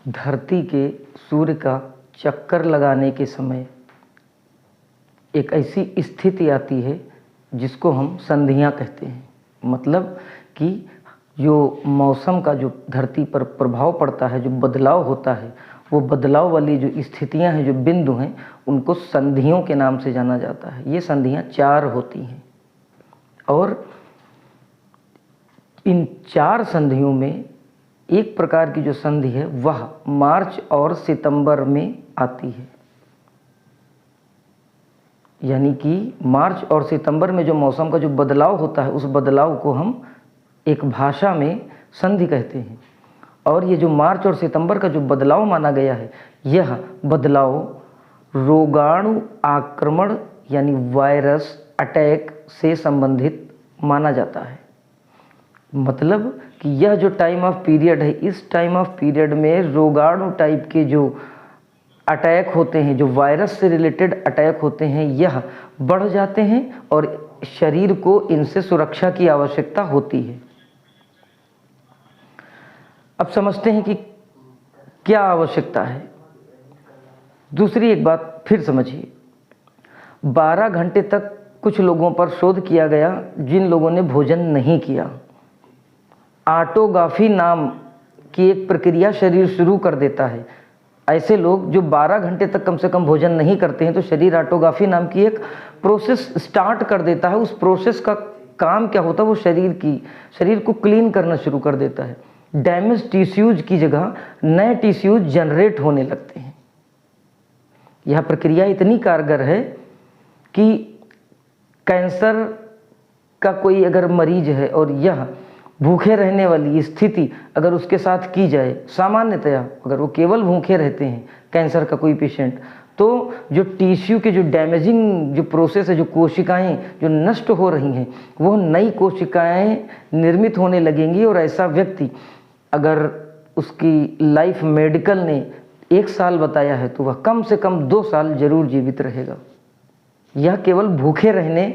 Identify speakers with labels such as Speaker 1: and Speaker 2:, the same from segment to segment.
Speaker 1: धरती के सूर्य का चक्कर लगाने के समय एक ऐसी स्थिति आती है जिसको हम संधियां कहते हैं। मतलब कि जो मौसम का जो धरती पर प्रभाव पड़ता है, जो बदलाव होता है, वो बदलाव वाली जो स्थितियां हैं, जो बिंदु हैं, उनको संधियों के नाम से जाना जाता है। ये संधियां 4 होती हैं और इन 4 संधियों में एक प्रकार की जो संधि है वह मार्च और सितंबर में आती है। यानी कि मार्च और सितंबर में जो मौसम का जो बदलाव होता है, उस बदलाव को हम एक भाषा में संधि कहते हैं। और ये जो मार्च और सितंबर का जो बदलाव माना गया है, यह बदलाव रोगाणु आक्रमण यानी वायरस अटैक से संबंधित माना जाता है। मतलब कि यह जो टाइम ऑफ पीरियड है, इस टाइम ऑफ पीरियड में रोगाणु टाइप के जो अटैक होते हैं, जो वायरस से रिलेटेड अटैक होते हैं, यह बढ़ जाते हैं और शरीर को इनसे सुरक्षा की आवश्यकता होती है। अब समझते हैं कि क्या आवश्यकता है। दूसरी एक बात फिर समझिए, 12 घंटे तक कुछ लोगों पर शोध किया गया जिन लोगों ने भोजन नहीं किया। ऑटोगाफी नाम की एक प्रक्रिया शरीर शुरू कर देता है। ऐसे लोग जो 12 घंटे तक कम से कम भोजन नहीं करते हैं, तो शरीर ऑटोगाफी नाम की एक प्रोसेस स्टार्ट कर देता है। उस प्रोसेस का काम क्या होता है, वो शरीर को क्लीन करना शुरू कर देता है। डैमेज टिश्यूज की जगह नए टिश्यूज जनरेट होने लगते हैं। यह प्रक्रिया इतनी कारगर है कि कैंसर का कोई अगर मरीज है और यह भूखे रहने वाली स्थिति अगर उसके साथ की जाए, सामान्यतया अगर वो केवल भूखे रहते हैं कैंसर का कोई पेशेंट, तो जो टिश्यू के जो डैमेजिंग जो प्रोसेस है, जो कोशिकाएं जो नष्ट हो रही हैं, वो नई कोशिकाएं निर्मित होने लगेंगी। और ऐसा व्यक्ति अगर उसकी लाइफ मेडिकल ने 1 साल बताया है, तो वह कम से कम 2 साल जरूर जीवित रहेगा। यह केवल भूखे रहने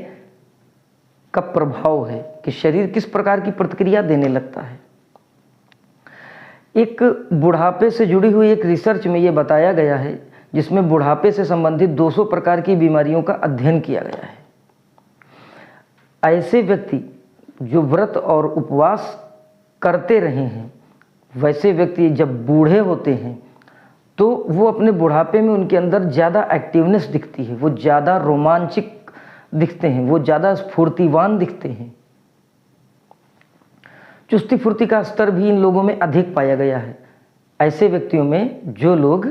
Speaker 1: का प्रभाव है कि शरीर किस प्रकार की प्रतिक्रिया देने लगता है। एक बुढ़ापे से जुड़ी हुई एक रिसर्च में यह बताया गया है, जिसमें बुढ़ापे से संबंधित 200 प्रकार की बीमारियों का अध्ययन किया गया है। ऐसे व्यक्ति जो व्रत और उपवास करते रहे हैं, वैसे व्यक्ति जब बूढ़े होते हैं तो वो अपने बुढ़ापे में उनके अंदर ज़्यादा एक्टिवनेस दिखती है, वो ज़्यादा रोमांचिक दिखते हैं, वो ज़्यादा स्फूर्तिवान दिखते हैं। चुस्ती फुर्ती का स्तर भी इन लोगों में अधिक पाया गया है, ऐसे व्यक्तियों में जो लोग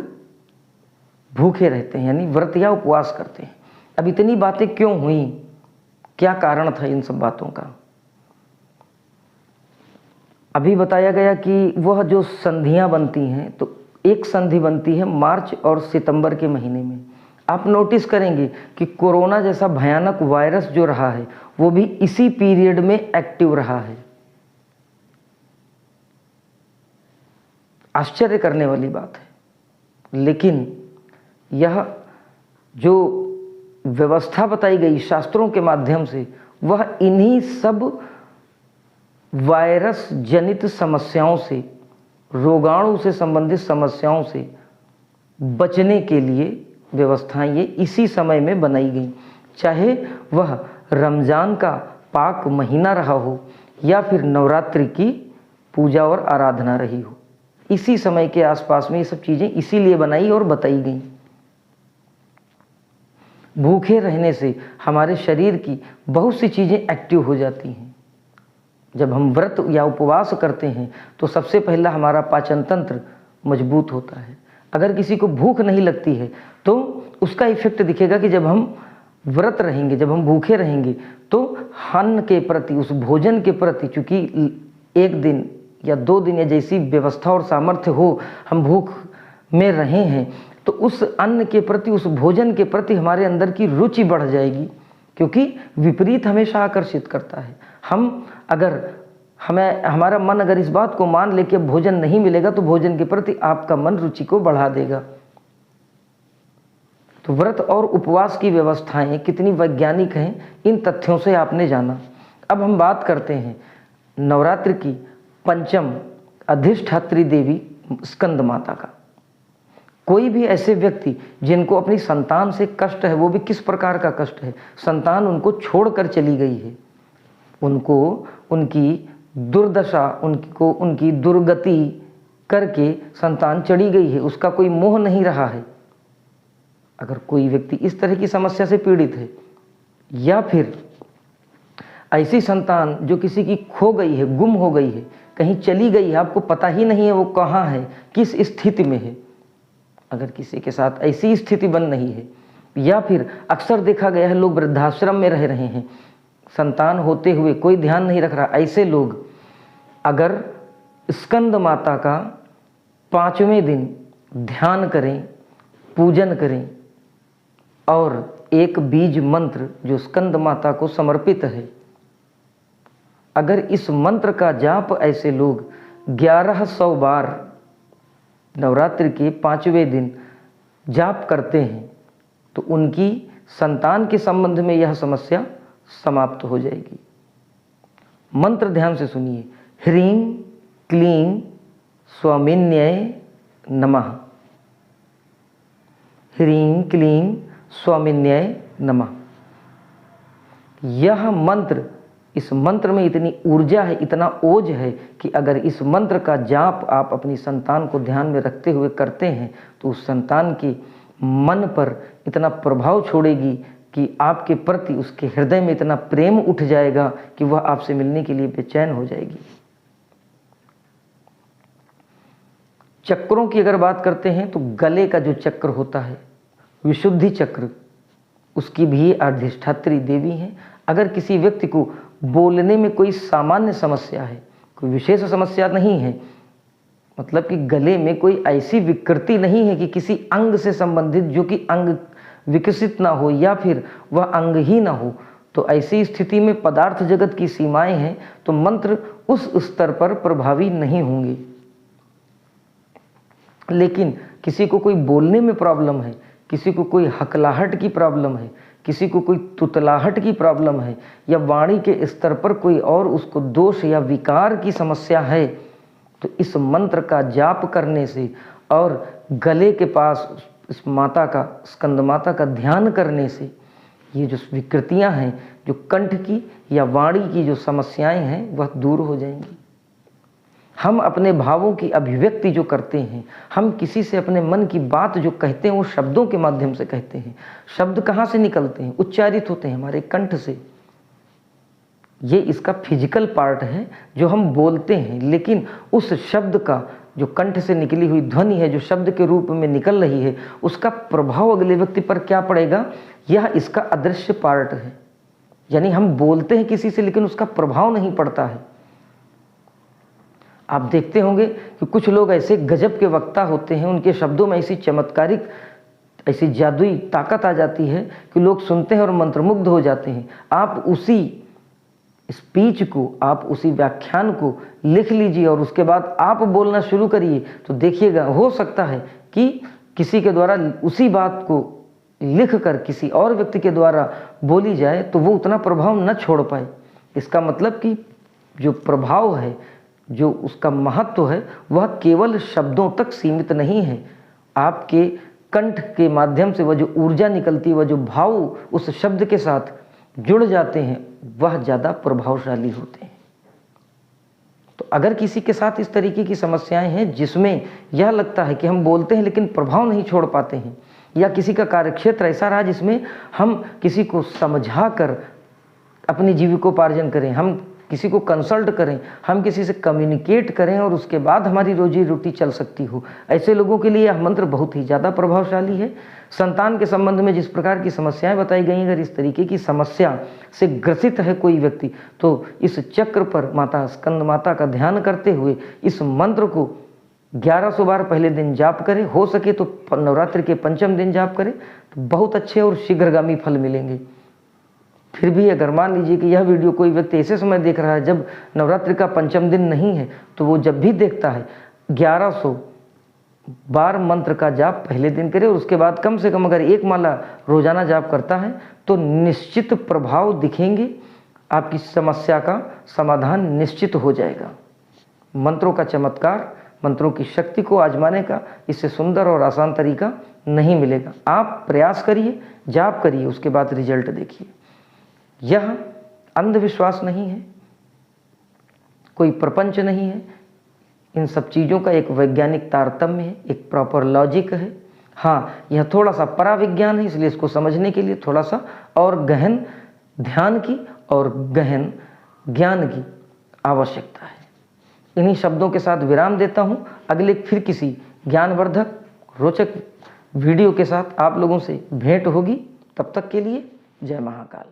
Speaker 1: भूखे रहते हैं, यानी व्रत या उपवास करते हैं। अब इतनी बातें क्यों हुई, क्या कारण था इन सब बातों का? अभी बताया गया कि वह जो संधियां बनती हैं, तो एक संधि बनती है मार्च और सितंबर के महीने में। आप नोटिस करेंगे कि कोरोना जैसा भयानक वायरस जो रहा है, वो भी इसी पीरियड में एक्टिव रहा है। आश्चर्य करने वाली बात है। लेकिन यह जो व्यवस्था बताई गई शास्त्रों के माध्यम से, वह इन्हीं सब वायरस जनित समस्याओं से, रोगाणु से संबंधित समस्याओं से बचने के लिए व्यवस्थाएं ये इसी समय में बनाई गई। चाहे वह रमज़ान का पाक महीना रहा हो या फिर नवरात्रि की पूजा और आराधना रही हो, इसी समय के आसपास में ये सब चीज़ें इसीलिए बनाई और बताई गई। भूखे रहने से हमारे शरीर की बहुत सी चीज़ें एक्टिव हो जाती हैं। जब हम व्रत या उपवास करते हैं तो सबसे पहला हमारा पाचन तंत्र मजबूत होता है। अगर किसी को भूख नहीं लगती है तो उसका इफेक्ट दिखेगा कि जब हम व्रत रहेंगे, जब हम भूखे रहेंगे, तो अन्न के प्रति, उस भोजन के प्रति, चूँकि 1 दिन या 2 दिन या जैसी व्यवस्था और सामर्थ्य हो, हम भूख में रहे हैं, तो उस अन्न के प्रति, उस भोजन के प्रति हमारे अंदर की रुचि बढ़ जाएगी, क्योंकि विपरीत हमेशा आकर्षित करता है। हमारा मन अगर इस बात को मान ले कि भोजन नहीं मिलेगा, तो भोजन के प्रति आपका मन रुचि को बढ़ा देगा। तो व्रत और उपवास की व्यवस्थाएं कितनी वैज्ञानिक हैं, इन तथ्यों से आपने जाना। अब हम बात करते हैं नवरात्रि की पंचम अधिष्ठात्री देवी स्कंद माता का। कोई भी ऐसे व्यक्ति जिनको अपनी संतान से कष्ट है, वो भी किस प्रकार का कष्ट है, संतान उनको छोड़कर चली गई है, उनको उनकी दुर्दशा, उनको उनकी दुर्गति करके संतान चढ़ी गई है, उसका कोई मोह नहीं रहा है। अगर कोई व्यक्ति इस तरह की समस्या से पीड़ित है, या फिर ऐसी संतान जो किसी की खो गई है, गुम हो गई है, कहीं चली गई है, आपको पता ही नहीं है वो कहाँ है, किस स्थिति में है, अगर किसी के साथ ऐसी स्थिति बन रही है, या फिर अक्सर देखा गया है लोग वृद्धाश्रम में रह रहे हैं, संतान होते हुए कोई ध्यान नहीं रख रहा, ऐसे लोग अगर स्कंद माता का 5वें दिन ध्यान करें, पूजन करें और एक बीज मंत्र जो स्कंद माता को समर्पित है, अगर इस मंत्र का जाप ऐसे लोग 1100 बार नवरात्रि के 5वें दिन जाप करते हैं तो उनकी संतान के संबंध में यह समस्या समाप्त हो जाएगी। मंत्र ध्यान से सुनिए। ह्रीं क्लीं स्वामिन्यै नमः। ह्रीं क्लीं स्वामिन्यै नमः। यह मंत्र, इस मंत्र में इतनी ऊर्जा है, इतना ओज है कि अगर इस मंत्र का जाप आप अपनी संतान को ध्यान में रखते हुए करते हैं तो उस संतान के मन पर इतना प्रभाव छोड़ेगी कि आपके प्रति उसके हृदय में इतना प्रेम उठ जाएगा कि वह आपसे मिलने के लिए बेचैन हो जाएगी। चक्रों की अगर बात करते हैं तो गले का जो चक्र होता है, विशुद्धि चक्र, उसकी भी अधिष्ठात्री देवी हैं। अगर किसी व्यक्ति को बोलने में कोई सामान्य समस्या है, कोई विशेष समस्या नहीं है, मतलब कि गले में कोई ऐसी विकृति नहीं है कि किसी अंग से संबंधित जो कि अंग विकसित ना हो या फिर वह अंग ही ना हो, तो ऐसी स्थिति में पदार्थ जगत की सीमाएं हैं तो मंत्र उस स्तर पर प्रभावी नहीं होंगे। लेकिन किसी को कोई बोलने में प्रॉब्लम है, किसी को कोई हकलाहट की प्रॉब्लम है, किसी को कोई तुतलाहट की प्रॉब्लम है, या वाणी के स्तर पर कोई और उसको दोष या विकार की समस्या है, तो इस मंत्र का जाप करने से और गले के पास इस माता का, स्कंद माता का ध्यान करने से ये जो विकृतियां हैं, जो कंठ की या वाणी की जो समस्याएं हैं, वह दूर हो जाएंगी। हम अपने भावों की अभिव्यक्ति जो करते हैं, हम किसी से अपने मन की बात जो कहते हैं वो शब्दों के माध्यम से कहते हैं। शब्द कहाँ से निकलते हैं? उच्चारित होते हैं हमारे कंठ से। ये इसका फिजिकल पार्ट है जो हम बोलते हैं, लेकिन उस शब्द का जो कंठ से निकली हुई ध्वनि है, जो शब्द के रूप में निकल रही है, उसका प्रभाव अगले व्यक्ति पर क्या पड़ेगा, यह इसका अदृश्य पार्ट है। यानी हम बोलते हैं किसी से लेकिन उसका प्रभाव नहीं पड़ता है। आप देखते होंगे कि कुछ लोग ऐसे गजब के वक्ता होते हैं, उनके शब्दों में ऐसी चमत्कारिक, ऐसी जादुई ताकत आ जाती है कि लोग सुनते हैं और मंत्रमुग्ध हो जाते हैं। आप उसी स्पीच को, आप उसी व्याख्यान को लिख लीजिए और उसके बाद आप बोलना शुरू करिए, तो देखिएगा हो सकता है कि किसी के द्वारा उसी बात को लिख कर किसी और व्यक्ति के द्वारा बोली जाए तो वो उतना प्रभाव न छोड़ पाए। इसका मतलब कि जो प्रभाव है, जो उसका महत्व है, वह केवल शब्दों तक सीमित नहीं है। आपके कंठ के माध्यम से वह जो ऊर्जा निकलती है, वह जो भाव उस शब्द के साथ जुड़ जाते हैं, वह ज़्यादा प्रभावशाली होते हैं। तो अगर किसी के साथ इस तरीके की समस्याएं हैं जिसमें यह लगता है कि हम बोलते हैं लेकिन प्रभाव नहीं छोड़ पाते हैं, या किसी का कार्यक्षेत्र ऐसा रहा जिसमें हम किसी को समझा कर अपनी जीविकोपार्जन करें, हम किसी को कंसल्ट करें, हम किसी से कम्युनिकेट करें और उसके बाद हमारी रोजी रोटी चल सकती हो, ऐसे लोगों के लिए यह मंत्र बहुत ही ज़्यादा प्रभावशाली है। संतान के संबंध में जिस प्रकार की समस्याएं बताई गई, अगर इस तरीके की समस्या से ग्रसित है कोई व्यक्ति, तो इस चक्र पर माता स्कंद माता का ध्यान करते हुए इस मंत्र को 1100 बार पहले दिन जाप करें। हो सके तो नवरात्रि के 5वें दिन जाप करें, तो बहुत अच्छे और शीघ्रगामी फल मिलेंगे। फिर भी अगर मान लीजिए कि यह वीडियो कोई व्यक्ति ऐसे समय देख रहा है जब नवरात्रि का 5वां दिन नहीं है, तो वो जब भी देखता है 1100 बार मंत्र का जाप पहले दिन करे और उसके बाद कम से कम अगर 1 माला रोजाना जाप करता है तो निश्चित प्रभाव दिखेंगे, आपकी समस्या का समाधान निश्चित हो जाएगा। मंत्रों का चमत्कार मंत्रों की शक्ति को आजमाने का इससे सुंदर और आसान तरीका नहीं मिलेगा। आप प्रयास करिए, जाप करिए, उसके बाद रिजल्ट देखिए। यह अंधविश्वास नहीं है, कोई प्रपंच नहीं है, इन सब चीज़ों का एक वैज्ञानिक तारतम्य है, एक प्रॉपर लॉजिक है। हाँ, यह थोड़ा सा पराविज्ञान है, इसलिए इसको समझने के लिए थोड़ा सा और गहन ध्यान की और गहन ज्ञान की आवश्यकता है। इन्हीं शब्दों के साथ विराम देता हूँ। अगले फिर किसी ज्ञानवर्धक रोचक वीडियो के साथ आप लोगों से भेंट होगी। तब तक के लिए जय महाकाल।